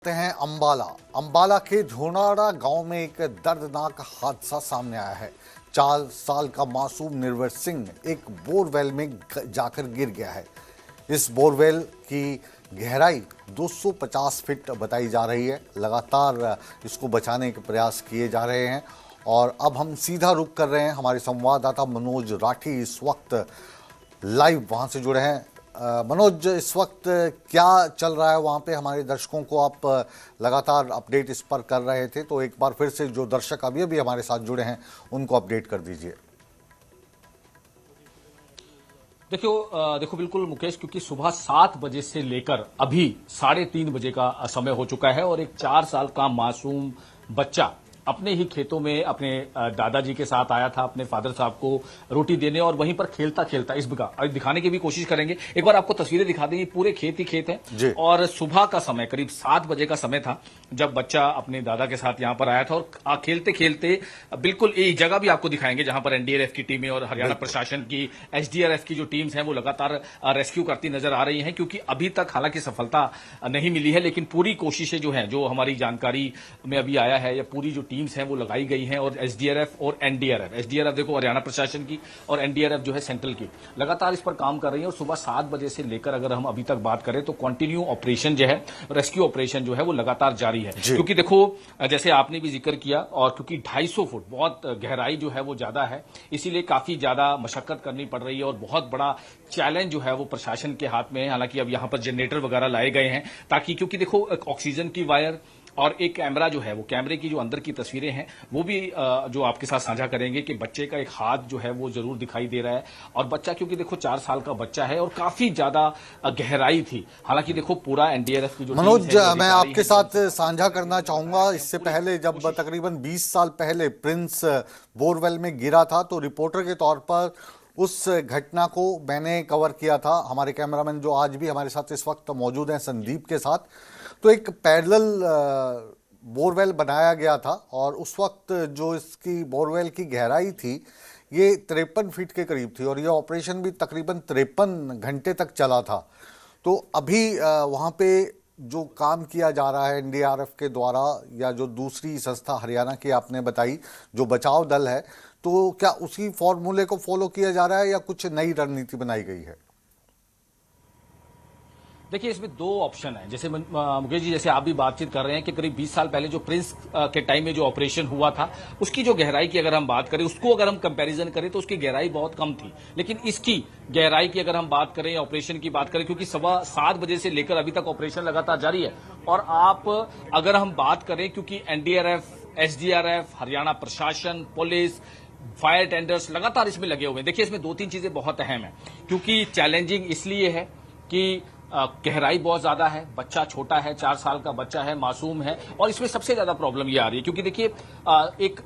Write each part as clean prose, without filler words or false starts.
हैं अंबाला। अंबाला के धोनाड़ा गांव में एक दर्दनाक हादसा सामने आया है। 4 साल का मासूम निर्भय सिंह एक बोरवेल में जाकर गिर गया है। इस बोरवेल की गहराई 250 फीट बताई जा रही है। लगातार इसको बचाने के प्रयास किए जा रहे हैं और अब हम सीधा रुख कर रहे हैं। हमारे संवाददाता मनोज राठी इस वक्त लाइव वहां से जुड़े हैं। मनोज, इस वक्त क्या चल रहा है वहां पे? हमारे दर्शकों को आप लगातार अपडेट इस पर कर रहे थे, तो एक बार फिर से जो दर्शक अभी अभी हमारे साथ जुड़े हैं उनको अपडेट कर दीजिए। देखो बिल्कुल मुकेश, क्योंकि सुबह 7 बजे से लेकर अभी 3:30 बजे का समय हो चुका है और एक 4 साल का मासूम बच्चा अपने ही खेतों में अपने दादाजी के साथ आया था अपने फादर साहब को रोटी देने, और वहीं पर खेलता खेलता इस बगा दिखाने की भी कोशिश करेंगे। एक बार आपको तस्वीरें दिखा देंगे। पूरे खेत ही खेत हैं और सुबह का समय करीब 7 बजे का समय था जब बच्चा अपने दादा के साथ यहां पर आया था और खेलते खेलते बिल्कुल एक जगह भी आपको दिखाएंगे जहां पर एनडीआरएफ की टीमें और हरियाणा प्रशासन की एसडीआरएफ की जो टीम्स हैं वो लगातार रेस्क्यू करती नजर आ रही हैं, क्योंकि अभी तक हालांकि सफलता नहीं मिली है, लेकिन पूरी कोशिशें जो हैं, जो हमारी जानकारी में अभी आया है, या पूरी जो टीम्स हैं वो लगाई गई हैं। और एसडीआरएफ और एनडीआरएफ देखो हरियाणा प्रशासन की और एनडीआरएफ जो है सेंट्रल की लगातार इस पर काम कर रही है। और सुबह 7 बजे से लेकर अगर हम अभी तक बात करें तो कंटिन्यू ऑपरेशन जो है, रेस्क्यू ऑपरेशन जो है वो लगातार जारी है। क्योंकि देखो जैसे आपने भी जिक्र किया, और क्योंकि 250 फुट बहुत गहराई जो है वो ज्यादा है, इसीलिए काफी ज्यादा मशक्कत करनी पड़ रही है और बहुत बड़ा चैलेंज जो है वो प्रशासन के हाथ में है। हालांकि अब यहां पर जनरेटर वगैरह लाए गए हैं ताकि, क्योंकि देखो ऑक्सीजन की वायर और एक कैमरा जो है, वो कैमरे की जो अंदर की तस्वीरें हैं वो भी जो आपके साथ साझा करेंगे कि बच्चे का एक हाथ जो है वो जरूर दिखाई दे रहा है। और बच्चा, क्योंकि देखो 4 साल का बच्चा है और काफी ज्यादा गहराई थी। हालांकि देखो पूरा एनडीआरएफ की जो मनोज, मैं आपके साथ साझा करना चाहूंगा, इससे पहले जब तकरीबन 20 साल पहले प्रिंस बोरवेल में गिरा था तो रिपोर्टर के तौर पर उस घटना को मैंने कवर किया था। हमारे कैमरामैन जो आज भी हमारे साथ इस वक्त मौजूद हैं संदीप के साथ, तो एक पैरेलल बोरवेल बनाया गया था और उस वक्त जो इसकी बोरवेल की गहराई थी ये 53 फीट के करीब थी और ये ऑपरेशन भी तकरीबन 53 घंटे तक चला था। तो अभी वहाँ पे जो काम किया जा रहा है एनडीआरएफ के द्वारा या जो दूसरी संस्था हरियाणा की आपने बताई जो बचाव दल है, तो क्या उसी फॉर्मूले को फॉलो किया जा रहा है या कुछ नई रणनीति बनाई गई है? देखिए इसमें 2 ऑप्शन है। जैसे मुकेश जी, जैसे आप भी बातचीत कर रहे हैं कि करीब 20 साल पहले जो प्रिंस के टाइम में जो ऑपरेशन हुआ था उसकी जो गहराई की अगर हम बात करें, उसको अगर हम कंपैरिजन करें तो उसकी गहराई बहुत कम थी। लेकिन इसकी गहराई की अगर हम बात करें, ऑपरेशन की बात करें, क्योंकि सुबह 7 बजे से लेकर अभी तक ऑपरेशन लगातार जारी है। और आप अगर हम बात करें, क्योंकि एनडीआरएफ, एसडीआरएफ, हरियाणा प्रशासन, पुलिस, फायर टेंडर्स लगातार इसमें लगे हुए हैं। देखिए इसमें 2-3 चीजें बहुत अहम है, क्योंकि चैलेंजिंग इसलिए है कि गहराई बहुत ज्यादा है, बच्चा छोटा है, 4 साल का बच्चा है, मासूम है, और इसमें सबसे ज्यादा प्रॉब्लम ये आ रही है क्योंकि देखिए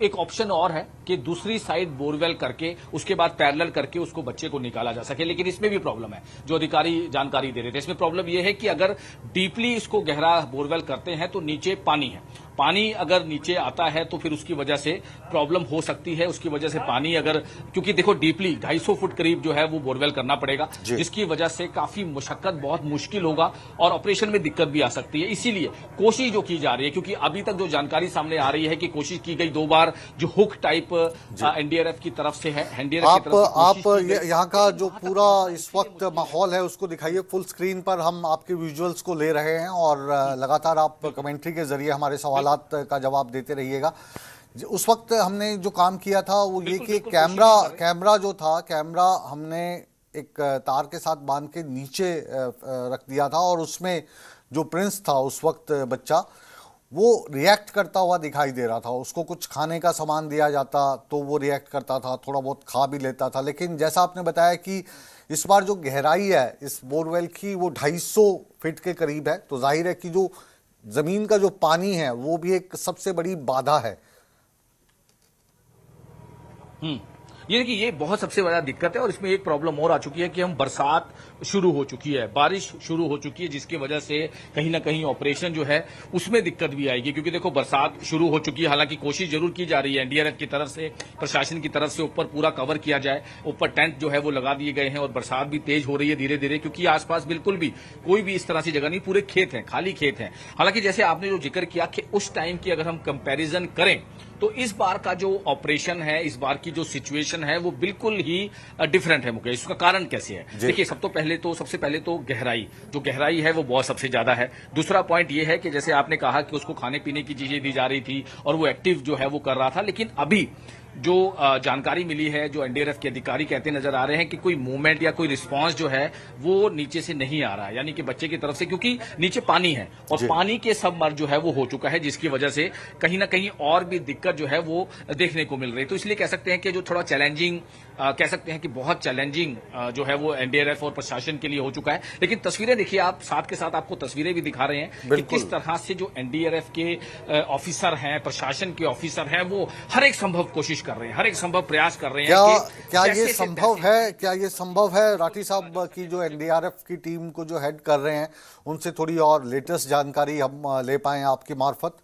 एक ऑप्शन और है कि दूसरी साइड बोरवेल करके उसके बाद पैरेलल करके उसको बच्चे को निकाला जा सके, लेकिन इसमें भी प्रॉब्लम है। जो अधिकारी जानकारी दे रहे थे, इसमें प्रॉब्लम यह है कि अगर डीपली इसको गहरा बोरवेल करते हैं तो नीचे पानी है, पानी अगर नीचे आता है तो फिर उसकी वजह से प्रॉब्लम हो सकती है। उसकी वजह से पानी अगर, क्योंकि देखो डीपली 250 फुट करीब जो है वो बोरवेल करना पड़ेगा, जिसकी वजह से काफी मुशक्कत, बहुत मुश्किल होगा और ऑपरेशन में दिक्कत भी आ सकती है। इसीलिए कोशिश जो की जा रही है, क्योंकि अभी तक जो जानकारी सामने आ रही है कि कोशिश की गई 2 बार जो हुक टाइप एनडीआरएफ की तरफ से है, आप यहाँ का जो पूरा इस वक्त माहौल है उसको दिखाइए। फुल स्क्रीन पर हम आपके विजुअल्स को ले रहे हैं और लगातार आप कमेंट्री के जरिए हमारे सवाल का जवाब देते रहिएगा। उस वक्त हमने जो काम किया था वो ये कि कैमरा जो था, कैमरा हमने एक तार के साथ बांध के नीचे रख दिया था और उसमें जो प्रिंस था उस वक्त बच्चा, वो रिएक्ट करता हुआ दिखाई दे रहा था। उसको कुछ खाने का सामान दिया जाता तो वो रिएक्ट करता था, थोड़ा बहुत खा भी लेता था। लेकिन जैसा आपने बताया कि इस बार जो गहराई है इस बोरवेल की वो 250 फीट के करीब है, तो जाहिर है कि जो जमीन का जो पानी है वो भी एक सबसे बड़ी बाधा है। ये देखिए ये बहुत सबसे बड़ा दिक्कत है और इसमें एक प्रॉब्लम और आ चुकी है कि हम बरसात शुरू हो चुकी है, बारिश शुरू हो चुकी है, जिसकी वजह से कहीं ना कहीं ऑपरेशन जो है उसमें दिक्कत भी आएगी, क्योंकि देखो बरसात शुरू हो चुकी है। हालांकि कोशिश जरूर की जा रही है एनडीआरएफ की तरफ से, प्रशासन की तरफ से ऊपर पूरा कवर किया जाए, ऊपर टेंट जो है वो लगा दिए गए हैं और बरसात भी तेज हो रही है धीरे धीरे, क्योंकि आसपास बिल्कुल भी कोई भी इस तरह की जगह नहीं, पूरे खेत हैं, खाली खेत हैं। हालांकि जैसे आपने जो जिक्र किया कि उस टाइम की अगर हम कंपैरिजन करें तो इस बार का जो ऑपरेशन है, इस बार की जो सिचुएशन है वो बिल्कुल ही डिफरेंट है मुकेश। इसका कारण कैसे है? देखिए सबसे पहले तो गहराई, जो गहराई है वो बहुत सबसे ज्यादा है। दूसरा पॉइंट ये है कि जैसे आपने कहा कि उसको खाने पीने की चीजें दी जा रही थी और वो एक्टिव जो है वो कर रहा था, लेकिन अभी जो जानकारी मिली है, जो एनडीआरएफ के अधिकारी कहते नजर आ रहे हैं कि कोई मूवमेंट या कोई रिस्पांस जो है वो नीचे से नहीं आ रहा है, यानी कि बच्चे की तरफ से, क्योंकि नीचे पानी है और पानी के सबमर्ज जो है वो हो चुका है, जिसकी वजह से कहीं ना कहीं और भी दिक्कत जो है वो देखने को मिल रही है। तो इसलिए कह सकते हैं कि जो थोड़ा चैलेंजिंग, कह सकते हैं कि बहुत चैलेंजिंग जो है वो एनडीआरएफ और प्रशासन के लिए हो चुका है। लेकिन तस्वीरें देखिए आप, साथ के साथ आपको तस्वीरें भी दिखा रहे हैं कि किस तरह से जो एनडीआरएफ के ऑफिसर हैं, प्रशासन के ऑफिसर हैं, वो हर एक संभव कोशिश कर रहे हैं, हर एक संभव प्रयास कर रहे हैं। क्या ये संभव है राठी साहब की जो एनडीआरएफ की टीम को जो हेड कर रहे हैं उनसे थोड़ी और लेटेस्ट जानकारी हम ले पाएं आपकी मार्फत?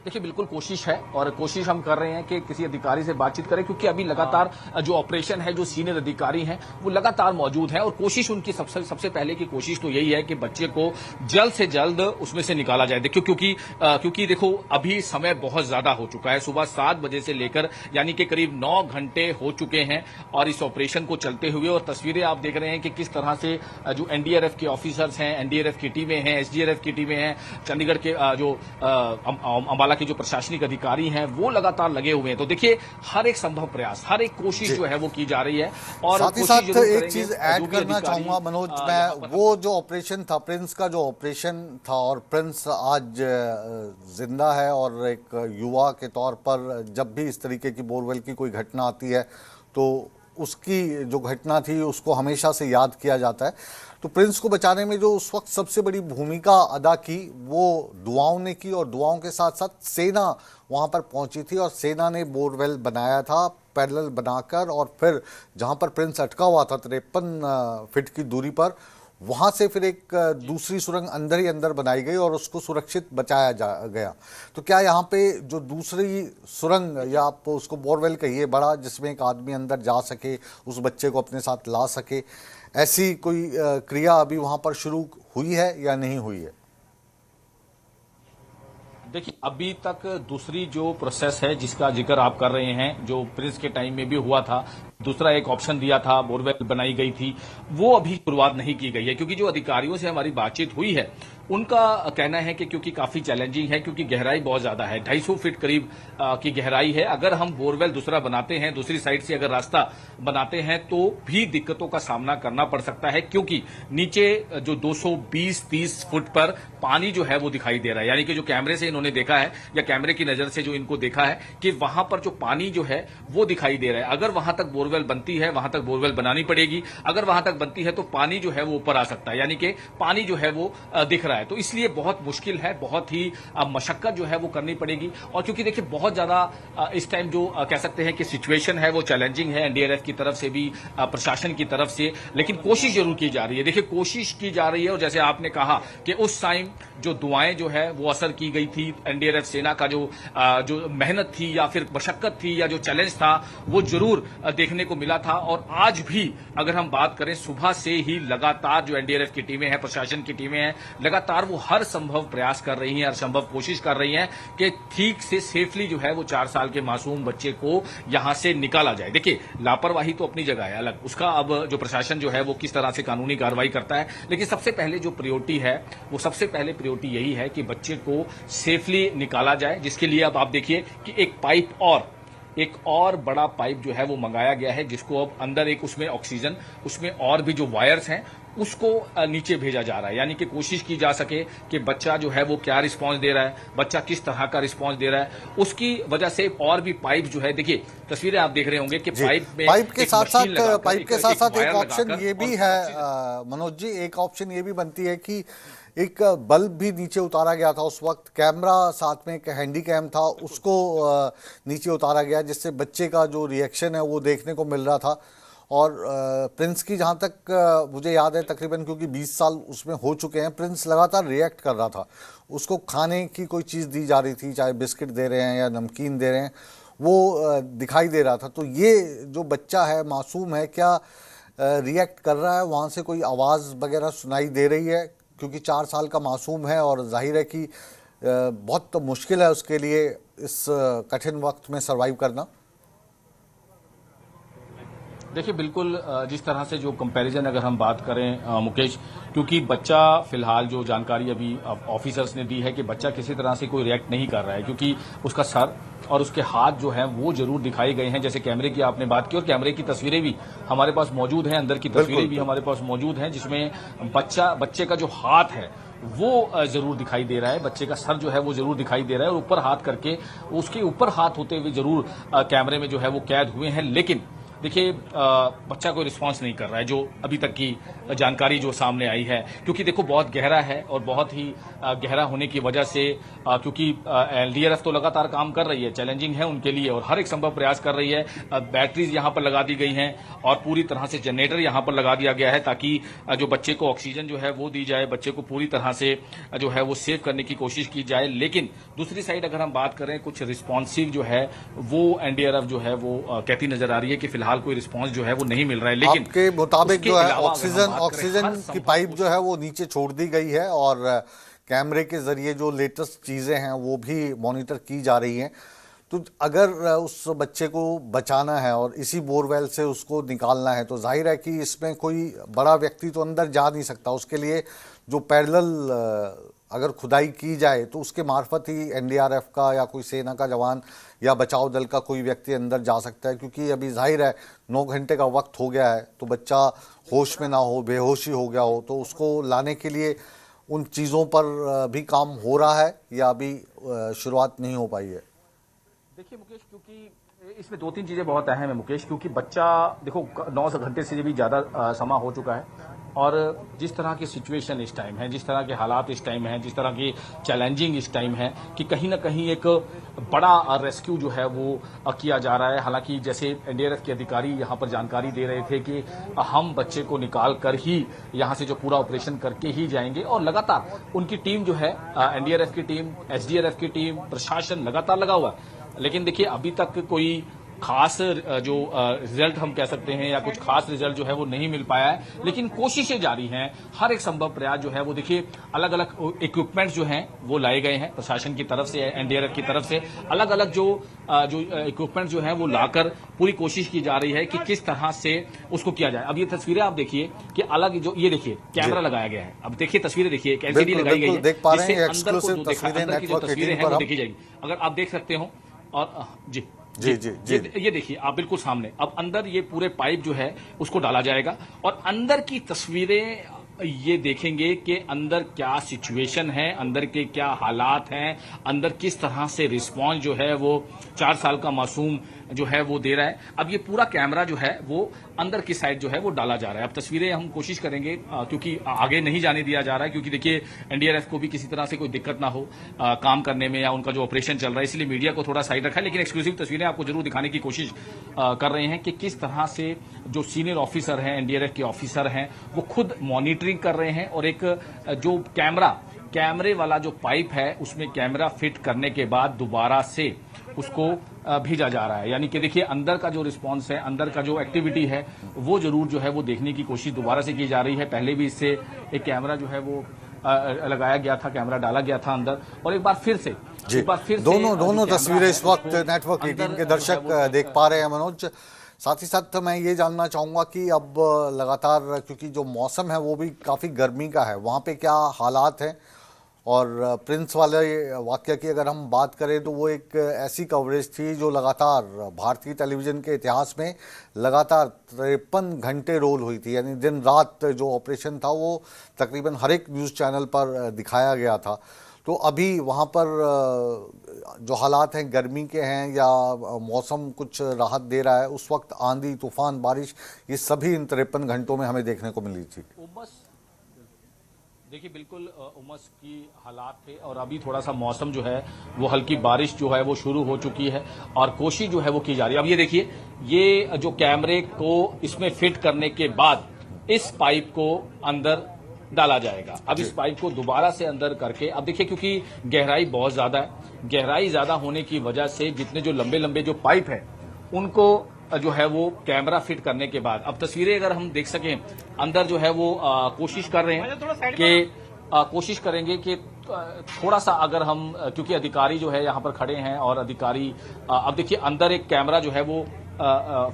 देखिए बिल्कुल कोशिश है और कोशिश हम कर रहे हैं कि किसी अधिकारी से बातचीत करें, क्योंकि अभी लगातार जो ऑपरेशन है, जो सीनियर अधिकारी हैं वो लगातार मौजूद हैं और कोशिश उनकी सबसे पहले की कोशिश तो यही है कि बच्चे को जल्द से जल्द उसमें से निकाला जाए। देखिए क्योंकि देखो अभी समय बहुत ज्यादा हो चुका है, सुबह 7 बजे से लेकर यानी कि करीब 9 घंटे हो चुके हैं और इस ऑपरेशन को चलते हुए, और तस्वीरें आप देख रहे हैं कि किस तरह से जो एनडीआरएफ के ऑफिसर्स हैं, एनडीआरएफ की टीमें हैं, एसडीआरएफ की टीमें हैं, चंडीगढ़ के जो अंबाला के जो प्रशासनिक अधिकारी हैं वो लगातार लगे हुए हैं। तो देखिए हर एक संभव प्रयास, हर एक कोशिश जो है वो की जा रही है। और साथ ही साथ एक चीज ऐड करना चाहूंगा मनोज, मैं वो जो ऑपरेशन था, प्रिंस का जो ऑपरेशन था, और प्रिंस आज जिंदा है और एक युवा के तौर पर जब भी इस तरीके की बोरवेल की कोई घटना आती है तो उसकी जो घटना थी उसको हमेशा से याद किया जाता है। तो प्रिंस को बचाने में जो उस वक्त सबसे बड़ी भूमिका अदा की वो दुआओं ने की, और दुआओं के साथ साथ सेना वहां पर पहुंची थी और सेना ने बोरवेल बनाया था पैरेलल बनाकर, और फिर जहां पर प्रिंस अटका हुआ था 53 फीट की दूरी पर, वहां से फिर एक दूसरी सुरंग अंदर ही अंदर बनाई गई और उसको सुरक्षित बचाया गया। तो क्या यहाँ पे जो दूसरी सुरंग, या आप उसको बोरवेल कहिए बड़ा, जिसमें एक आदमी अंदर जा सके, उस बच्चे को अपने साथ ला सके, ऐसी कोई क्रिया अभी वहां पर शुरू हुई है या नहीं हुई है? देखिए अभी तक दूसरी जो प्रोसेस है जिसका जिक्र आप कर रहे हैं, जो प्रिंस के टाइम में भी हुआ था, दूसरा एक ऑप्शन दिया था, बोरवेल बनाई गई थी, वो अभी शुरुआत नहीं की गई है, क्योंकि जो अधिकारियों से हमारी बातचीत हुई है उनका कहना है कि क्योंकि काफी चैलेंजिंग है, क्योंकि गहराई बहुत ज्यादा है, 250 फीट करीब की गहराई है। अगर हम बोरवेल दूसरा बनाते हैं, दूसरी साइड से अगर रास्ता बनाते हैं तो भी दिक्कतों का सामना करना पड़ सकता है, क्योंकि नीचे जो 220-30 फुट पर पानी जो है वो दिखाई दे रहा है, यानी कि जो कैमरे से इन्होंने देखा है या कैमरे की नजर से जो इनको देखा है कि वहां पर जो पानी जो है वो दिखाई दे रहा है। अगर वहां तक बोरवेल बनती है, वहां तक बोरवेल बनानी पड़ेगी, अगर वहां तक बनती है तो पानी जो है वो ऊपर आ सकता है, यानी कि पानी जो है वो दिख रहा है। तो इसलिए बहुत मुश्किल है, बहुत ही मशक्कत जो है वो करनी पड़ेगी। और क्योंकि देखिए बहुत ज्यादा इस टाइम जो कह सकते हैं कि सिचुएशन है वो चैलेंजिंग है, एनडीआरएफ की तरफ से भी, प्रशासन की तरफ से, लेकिन कोशिश जरूर की जा रही है। देखिए कोशिश की जा रही है, और जैसे आपने कहा कि उस टाइम जो दुआएं जो है वो असर की गई थी, एनडीआरएफ सेना का जो मेहनत थी या फिर मशक्कत थी या जो चैलेंज था वो जरूर देखने को मिला था। और आज भी अगर हम बात करें, सुबह से ही लगातार जो एनडीआरएफ की टीमें हैं, प्रशासन की टीमें हैं, लगातार वो हर संभव प्रयास कर रही हैं, हर संभव कोशिश कर रही हैं कि ठीक से सेफली जो है वो 4 साल के मासूम बच्चे को यहां से निकाला जाए। देखिए लापरवाही तो अपनी जगह है अलग, उसका अब जो प्रशासन जो है वो किस तरह से कानूनी कार्रवाई करता है, लेकिन सबसे पहले जो प्रायोरिटी है वो सबसे पहले प्रायोरिटी यही है कि बच्चे को सेफली निकाला जाए, जिसके लिए अब आप देखिए कि एक और बड़ा पाइप जो है वो मंगाया गया है, जिसको अब अंदर एक उसमें ऑक्सीजन, उसमें और भी जो वायर्स हैं उसको नीचे भेजा जा रहा है, यानी कि कोशिश की जा सके कि बच्चा जो है वो क्या रिस्पांस दे रहा है, बच्चा किस तरह का रिस्पांस दे रहा है, उसकी वजह से और भी पाइप जो है, देखिए तस्वीरें आप देख रहे होंगे कि पाइप के साथ साथ एक ऑप्शन ये भी है मनोज जी, एक ऑप्शन ये भी बनती है कि एक बल्ब भी नीचे उतारा गया था उस वक्त, कैमरा साथ में एक हैंडी कैम था, उसको नीचे उतारा गया, जिससे बच्चे का जो रिएक्शन है वो देखने को मिल रहा था। और प्रिंस की जहाँ तक मुझे याद है, तकरीबन क्योंकि 20 साल उसमें हो चुके हैं, प्रिंस लगातार रिएक्ट कर रहा था, उसको खाने की कोई चीज़ दी जा रही थी, चाहे बिस्किट दे रहे हैं या नमकीन दे रहे हैं, वो दिखाई दे रहा था। तो ये जो बच्चा है, मासूम है, क्या रिएक्ट कर रहा है, वहाँ से कोई आवाज़ वगैरह सुनाई दे रही है? क्योंकि 4 साल का मासूम है और जाहिर है कि बहुत मुश्किल है उसके लिए इस कठिन वक्त में सरवाइव करना। देखिए बिल्कुल, जिस तरह से जो कंपैरिजन अगर हम बात करें मुकेश, क्योंकि बच्चा फिलहाल जो जानकारी अभी ऑफिसर्स ने दी है कि बच्चा किसी तरह से कोई रिएक्ट नहीं कर रहा है, क्योंकि उसका सर और उसके हाथ जो हैं वो जरूर दिखाई गए हैं, जैसे कैमरे की आपने बात की, और कैमरे की तस्वीरें भी हमारे पास मौजूद हैं, अंदर की तस्वीरें भी हमारे पास मौजूद हैं, जिसमें बच्चे का जो हाथ है वो जरूर दिखाई दे रहा है, बच्चे का सर जो है वो जरूर दिखाई दे रहा है, और ऊपर हाथ करके उसके ऊपर हाथ होते हुए जरूर कैमरे में जो है वो कैद हुए हैं। लेकिन देखिए बच्चा कोई रिस्पांस नहीं कर रहा है, जो अभी तक की जानकारी जो सामने आई है, क्योंकि देखो बहुत गहरा है और बहुत ही गहरा होने की वजह से, क्योंकि एलडीआरएफ तो लगातार काम कर रही है, चैलेंजिंग है उनके लिए और हर एक संभव प्रयास कर रही है। बैटरीज यहां पर लगा दी गई हैं और पूरी तरह से जनरेटर यहां पर लगा दिया गया है, ताकि जो बच्चे को ऑक्सीजन जो है वो दी जाए, बच्चे को पूरी तरह से जो है वो सेव करने की कोशिश की जाए। लेकिन दूसरी साइड अगर हम बात करें, कुछ रिस्पॉन्सिव जो है वो एनडीआरएफ जो है वो कहती नजर आ रही है कि फिलहाल कोई रिस्पांस जो है वो नहीं मिल रहा है। लेकिन आपके मुताबिक जो है ऑक्सीजन की पाइप जो है वो नीचे छोड़ दी गई है और कैमरे के जरिए जो लेटेस्ट चीजें हैं वो भी मॉनिटर की जा रही हैं। तो अगर उस बच्चे को बचाना है और इसी बोरवेल से उसको निकालना है, तो जाहिर है कि इसमें कोई बड़ा व्यक्ति तो अंदर जा नहीं सकता। उसके लिए जो पैरेलल अगर खुदाई की जाए तो उसके मार्फत ही एनडीआरएफ का या कोई सेना का जवान या बचाव दल का कोई व्यक्ति अंदर जा सकता है, क्योंकि अभी जाहिर है 9 घंटे का वक्त हो गया है, तो बच्चा होश में ना हो, बेहोशी हो गया हो, तो उसको लाने के लिए उन चीज़ों पर भी काम हो रहा है या अभी शुरुआत नहीं हो पाई है? देखिए मुकेश, क्योंकि इसमें 2-3 चीजें बहुत अहम है मुकेश, क्योंकि बच्चा देखो 9 घंटे से भी ज्यादा समय हो चुका है, और जिस तरह की सिचुएशन इस टाइम है, जिस तरह के हालात इस टाइम है, जिस तरह की चैलेंजिंग इस टाइम है, कि कहीं ना कहीं एक बड़ा रेस्क्यू जो है वो किया जा रहा है। हालांकि जैसे एनडीआरएफ के अधिकारी यहां पर जानकारी दे रहे थे कि हम बच्चे को निकाल कर ही यहां से जो पूरा ऑपरेशन करके ही जाएंगे, और लगातार उनकी टीम जो है, एनडीआरएफ की टीम, एसडीआरएफ की टीम, प्रशासन लगातार लगा हुआ है। लेकिन देखिए अभी तक कोई खास जो रिजल्ट हम कह सकते हैं या कुछ खास रिजल्ट जो है वो नहीं मिल पाया है, लेकिन कोशिशें जारी हैं। हर एक संभव प्रयास जो है वो, देखिए अलग अलग इक्विपमेंट जो हैं वो लाए गए हैं प्रशासन की तरफ से, एनडीआरएफ की तरफ से अलग अलग जो इक्विपमेंट जो है वो लाकर पूरी कोशिश की जा रही है कि किस तरह से उसको किया जाए। अब ये तस्वीरें आप देखिए कि अलग जो ये देखिए कैमरा लगाया गया है, अब देखिए तस्वीरें देखिए, एक एलसीडी लगाई गई है जिससे अंदर की जो तस्वीरें हैं वो देखी जाएगी, अगर आप देख सकते हो। और जी जी जी जी ये देखिए आप बिल्कुल सामने, अब अंदर ये पूरे पाइप जो है उसको डाला जाएगा और अंदर की तस्वीरें ये देखेंगे कि अंदर क्या सिचुएशन है, अंदर के क्या हालात हैं, अंदर किस तरह से रिस्पॉन्स जो है वो 4 साल का मासूम जो है वो दे रहा है। अब ये पूरा कैमरा जो है वो अंदर की साइड जो है वो डाला जा रहा है। अब तस्वीरें हम कोशिश करेंगे, क्योंकि आगे नहीं जाने दिया जा रहा है, क्योंकि देखिए एनडीआरएफ को भी किसी तरह से कोई दिक्कत ना हो काम करने में या उनका जो ऑपरेशन चल रहा है, इसलिए मीडिया को थोड़ा साइड रखा है। लेकिन एक्सक्लूसिव तस्वीरें आपको जरूर दिखाने की कोशिश कर रहे हैं कि किस तरह से जो सीनियर ऑफिसर हैं, एनडीआरएफ के ऑफिसर हैं, वो खुद मॉनिटरिंग कर रहे हैं, और एक जो कैमरे वाला जो पाइप है उसमें कैमरा फिट करने के बाद दोबारा से उसको भेजा जा रहा है। यानी कि देखिए अंदर का जो रिस्पांस है, अंदर का जो एक्टिविटी है वो जरूर जो है वो देखने की कोशिश दोबारा से की जा रही है। पहले भी इससे एक कैमरा जो है वो लगाया गया था, कैमरा डाला गया था अंदर, और एक बार फिर से दोनों तस्वीरें इस वक्त नेटवर्क 18 के दर्शक देख पा रहे हैं मनोज। साथ ही साथ मैं ये जानना चाहूँगा कि अब लगातार, क्योंकि जो मौसम है वो भी काफ़ी गर्मी का है, वहाँ पे क्या हालात हैं और प्रिंस वाले वाकया की अगर हम बात करें तो वो एक ऐसी कवरेज थी जो लगातार भारतीय टेलीविज़न के इतिहास में लगातार 53 घंटे रोल हुई थी, यानी दिन रात जो ऑपरेशन था वो तकरीबन हर एक न्यूज़ चैनल पर दिखाया गया था। तो अभी वहाँ पर जो हालात हैं गर्मी के हैं या मौसम कुछ राहत दे रहा है, उस वक्त आंधी तूफान बारिश ये सभी इन 53 घंटों में हमें देखने को मिली थी। उमस, देखिए बिल्कुल उमस की हालात थे और अभी थोड़ा सा मौसम जो है वो हल्की बारिश जो है वो शुरू हो चुकी है और कोशिश जो है वो की जा रही है। अब ये देखिए, ये जो कैमरे को इसमें फिट करने के बाद इस पाइप को अंदर डाला जाएगा। अब इस पाइप को दोबारा से अंदर करके, अब देखिए क्योंकि गहराई बहुत ज्यादा है, गहराई ज्यादा होने की वजह से जितने जो लंबे लंबे जो पाइप है उनको जो है वो कैमरा फिट करने के बाद, अब तस्वीरें अगर हम देख सकें अंदर जो है वो कोशिश कर रहे हैं कि कोशिश करेंगे कि थोड़ा सा अगर हम, क्योंकि अधिकारी जो है यहाँ पर खड़े हैं और अधिकारी अब देखिए अंदर एक कैमरा जो है वो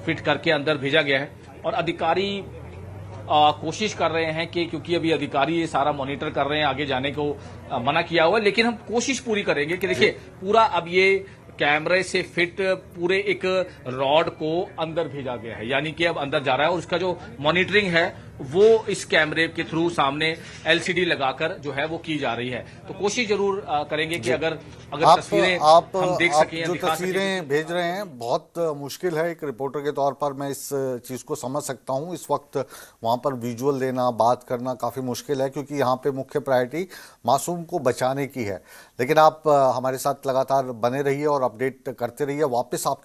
फिट करके अंदर भेजा गया है और अधिकारी कोशिश कर रहे हैं कि, क्योंकि अभी अधिकारी ये सारा मॉनिटर कर रहे हैं, आगे जाने को मना किया हुआ है, लेकिन हम कोशिश पूरी करेंगे कि देखिए पूरा अब ये कैमरे से फिट पूरे एक रॉड को अंदर भेजा गया है, यानी कि अब अंदर जा रहा है और उसका जो मॉनिटरिंग है वो इस कैमरे के थ्रू सामने एलसीडी लगाकर जो है वो की जा रही है। तो कोशिश जरूर करेंगे कि अगर तस्वीरें हम देख सकें या जो दिखा सकें। तस्वीरें भेज रहे हैं बहुत मुश्किल है, एक रिपोर्टर के तौर पर मैं इस चीज़ को समझ सकता हूं। इस वक्त वहां पर विजुअल लेना, बात करना काफ़ी मुश्किल है क्योंकि यहाँ पे मुख्य प्रायोरिटी मासूम को बचाने की है। लेकिन आप हमारे साथ लगातार बने रहिए और अपडेट करते रहिए। वापस आप